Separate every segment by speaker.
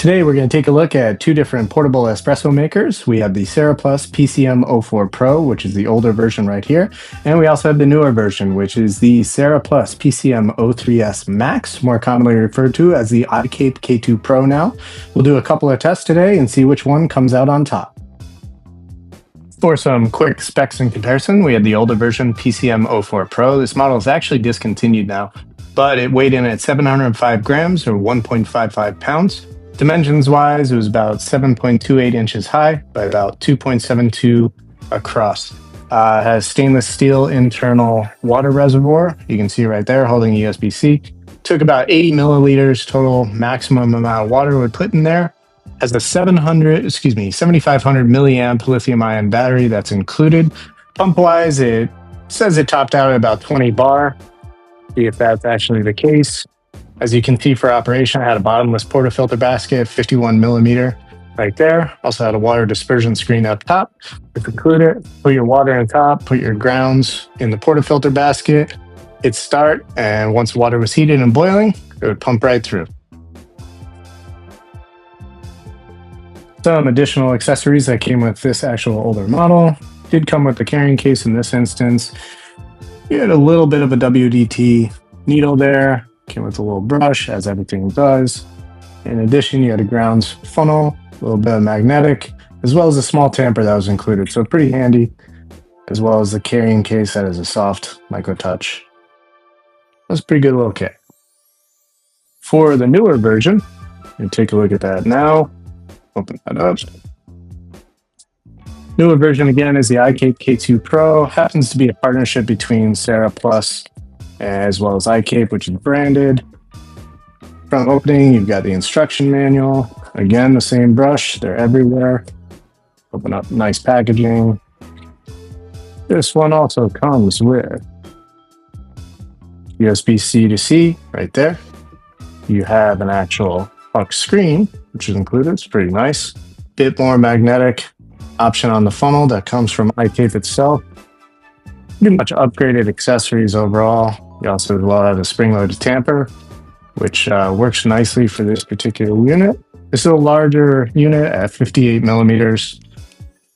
Speaker 1: Today we're going to take a look at two different portable espresso makers. We have the Cera Plus PCM04 Pro, which is the older version right here, and we also have the newer version, which is the Cera Plus PCM03S Max, more commonly referred to as the iKAPE K2 Pro now. We'll do a couple of tests today and see which one comes out on top. For some quick specs and comparison, we had the older version PCM04 Pro. This model is actually discontinued now, but it weighed in at 705 grams or 1.55 pounds. Dimensions wise, it was about 7.28 inches high by about 2.72 across. Has stainless steel internal water reservoir. You can see right there holding USB-C. Took about 80 milliliters total maximum amount of water we put in there. Has a 7500 milliamp lithium ion battery that's included. Pump wise, it says it topped out at about 20 bar. See if that's actually the case. As you can see, for operation, I had a bottomless portafilter basket, 51 millimeter right there. Also had a water dispersion screen up top. If included, put your water on top, put your grounds in the portafilter basket, hit start, and once water was heated and boiling, it would pump right through. Some additional accessories that came with this actual older model did come with the carrying case in this instance. You had a little bit of a WD-T needle there. Came with a little brush, as everything does. In addition, you had a grounds funnel, a little bit of magnetic, as well as a small tamper that was included. So pretty handy, as well as the carrying case that is a soft micro touch. That's a pretty good little kit. For the newer version, you take a look at that now. Open that up. Newer version again is the iKAPE K2 Pro. Happens to be a partnership between Cera Plus as well as iKAPE, which is branded. From opening, you've got the instruction manual. Again, the same brush, they're everywhere. Open up, nice packaging. This one also comes with USB-C to C right there. You have an actual puck screen, which is included. It's pretty nice. Bit more magnetic option on the funnel that comes from iKAPE itself. Pretty much upgraded accessories overall. You also as well have a spring-loaded tamper, which works nicely for this particular unit. This is a larger unit at 58 millimeters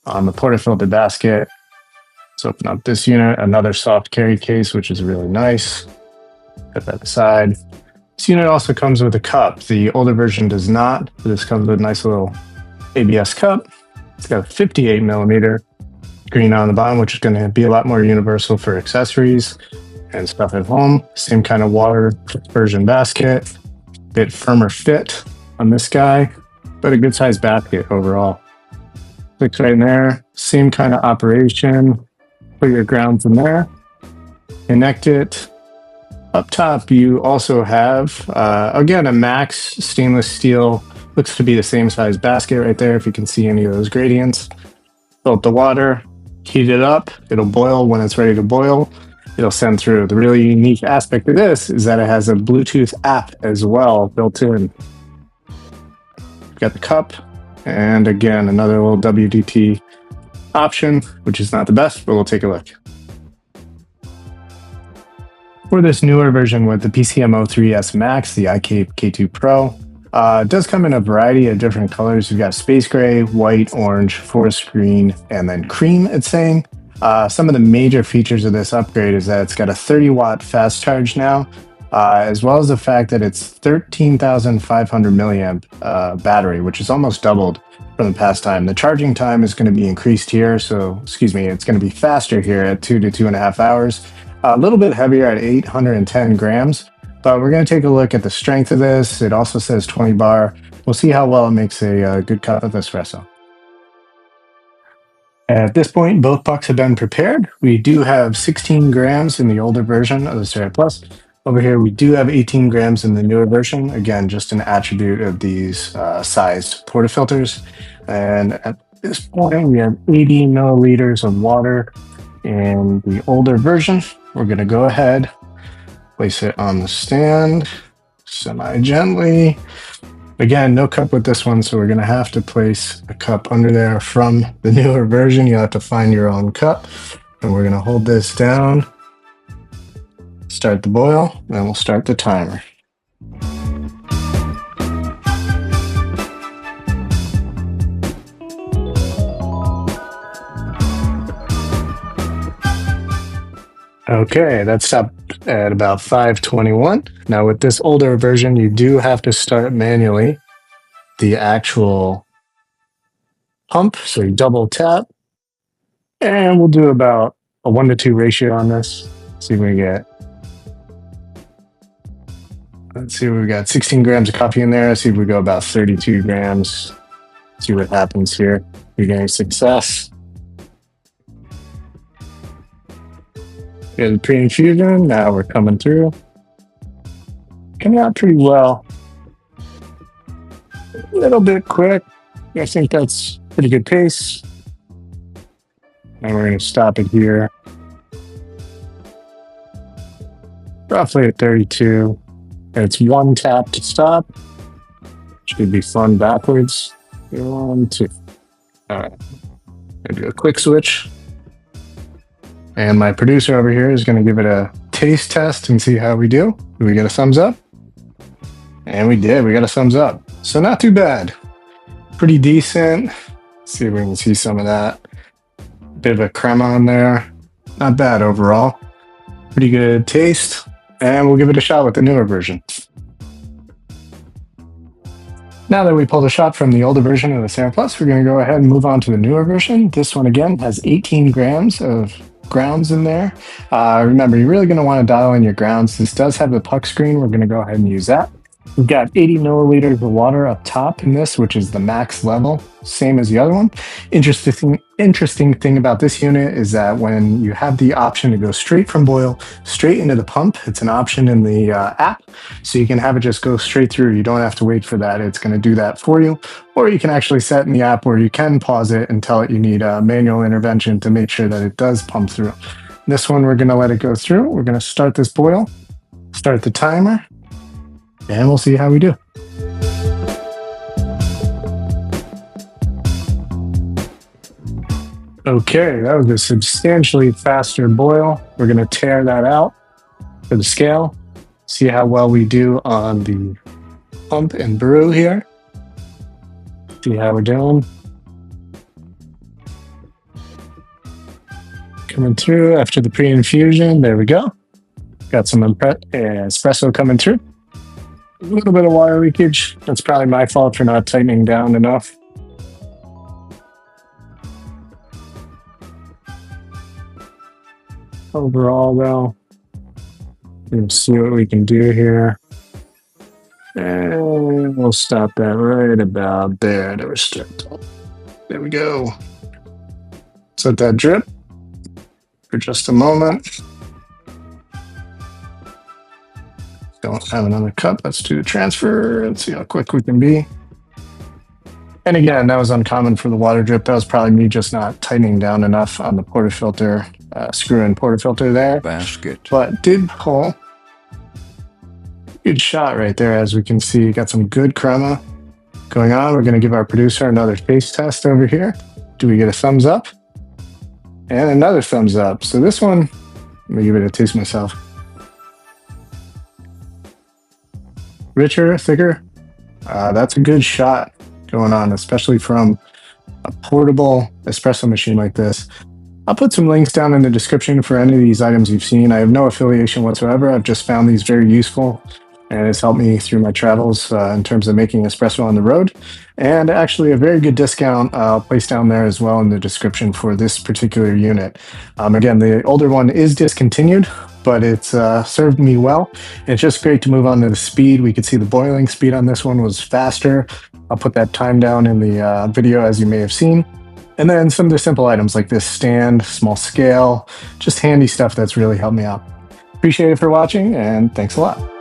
Speaker 1: on the portafilter basket. Let's open up this unit, another soft carry case, which is really nice. Put that aside. This unit also comes with a cup. The older version does not. This comes with a nice little ABS cup. It's got a 58 millimeter screen on the bottom, which is going to be a lot more universal for accessories and stuff at home. Same kind of water dispersion basket. Bit firmer fit on this guy, but a good sized basket overall. Clicks right in there. Same kind of operation. Put your grounds in there. Connect it. Up top, you also have, again, a Max stainless steel. Looks to be the same size basket right there, if you can see any of those gradients. Fill up the water, heat it up. It'll boil when it's ready to boil. It'll send through. The really unique aspect of this is that it has a Bluetooth app as well built in. You've got the cup, and again, another little WD-T option, which is not the best, but we'll take a look. For this newer version with the PCM03S Max, the iKAPE K2 Pro, it does come in a variety of different colors. You've got space gray, white, orange, forest green, and then cream, it's saying. Some of the major features of this upgrade is that it's got a 30-watt fast charge now, as well as the fact that it's 13,500 milliamp battery, which is almost doubled from the past time. The charging time is going to be increased here, it's going to be faster here at 2 to 2.5 hours. A little bit heavier at 810 grams, but we're going to take a look at the strength of this. It also says 20 bar. We'll see how well it makes a good cup of espresso. At this point, both pucks have been prepared. We do have 16 grams in the older version of the Cera Plus. Over here, we do have 18 grams in the newer version. Again, just an attribute of these sized portafilters. And at this point, we have 80 milliliters of water in the older version. We're going to go ahead, place it on the stand semi-gently. Again, no cup with this one, so we're going to have to place a cup under there from the newer version. You'll have to find your own cup. And we're going to hold this down, start the boil, and we'll start the timer. Okay, that stopped at about 521. Now with this older version, you do have to start manually the actual pump. So you double tap, and we'll do about a 1-to-2 ratio on this. See what we get. Let's see, we've got 16 grams of coffee in there. Let's see if we go about 32 grams. See what happens here. You're getting success. Get the pre-infusion. Now we're coming through. Coming out pretty well. A little bit quick. I think that's pretty good pace. And we're going to stop it here. Roughly at 32. And it's 1 tap to stop. Should be fun backwards. 1, 2. All right. Gonna do a quick switch. And my producer over here is going to give it a taste test and see how we do. Do we get a thumbs up? And we did. We got a thumbs up. So not too bad. Pretty decent. Let's see if we can see some of that. Bit of a crema on there. Not bad overall. Pretty good taste. And we'll give it a shot with the newer version. Now that we pulled a shot from the older version of the Cera Plus, we're going to go ahead and move on to the newer version. This one, again, has 18 grams of grounds in there. Remember, you're really going to want to dial in your grounds. This does have the puck screen. We're going to go ahead and use that. We've got 80 milliliters of water up top in this, which is the max level, same as the other one. Interesting thing about this unit is that when you have the option to go straight from boil, straight into the pump, it's an option in the app. So you can have it just go straight through. You don't have to wait for that. It's going to do that for you. Or you can actually set in the app where you can pause it and tell it you need a manual intervention to make sure that it does pump through. This one, we're going to let it go through. We're going to start this boil, start the timer, and we'll see how we do. Okay, that was a substantially faster boil. We're going to tear that out for the scale, see how well we do on the pump and brew here. See how we're doing. Coming through after the pre-infusion. There we go. Got some espresso coming through. A little bit of water leakage. That's probably my fault for not tightening down enough. Overall, though, let's see what we can do here. And we'll stop that right about there to restrict. There we go. Let's let that drip for just a moment. Don't have another cup. Let's do the transfer and see how quick we can be. And again, that was uncommon for the water drip. That was probably me just not tightening down enough on the portafilter, screw-in portafilter there.
Speaker 2: Basket.
Speaker 1: But did pull. Good shot right there, as we can see. Got some good crema going on. We're going to give our producer another taste test over here. Do we get a thumbs up? And another thumbs up. So this one, let me give it a taste myself. Richer, thicker. That's a good shot going on, especially from a portable espresso machine like this. I'll put some links down in the description for any of these items you've seen. I have no affiliation whatsoever. I've just found these very useful, and it's helped me through my travels in terms of making espresso on the road. And actually a very good discount I'll place down there as well in the description for this particular unit. Again, the older one is discontinued, but it's served me well. It's just great to move on to the speed. We could see the boiling speed on this one was faster. I'll put that time down in the video, as you may have seen. And then some of the simple items like this stand, small scale, just handy stuff that's really helped me out. Appreciate it for watching, and thanks a lot.